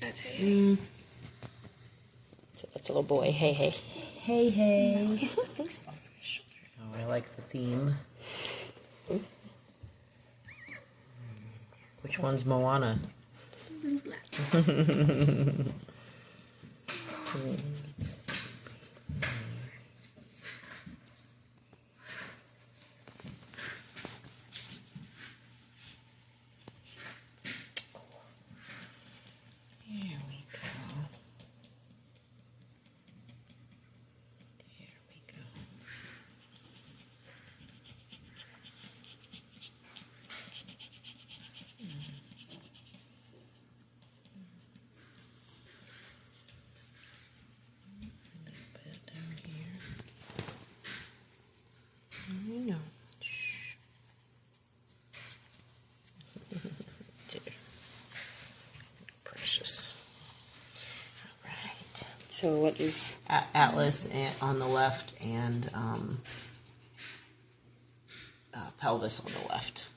That's Heihei. So that's a little boy. Heihei. Heihei. He has a big spot on his shoulder. Oh, I like the theme. Which one's Moana? Blue black. No. Precious. All right. So what is Atlas on the left and pelvis on the left.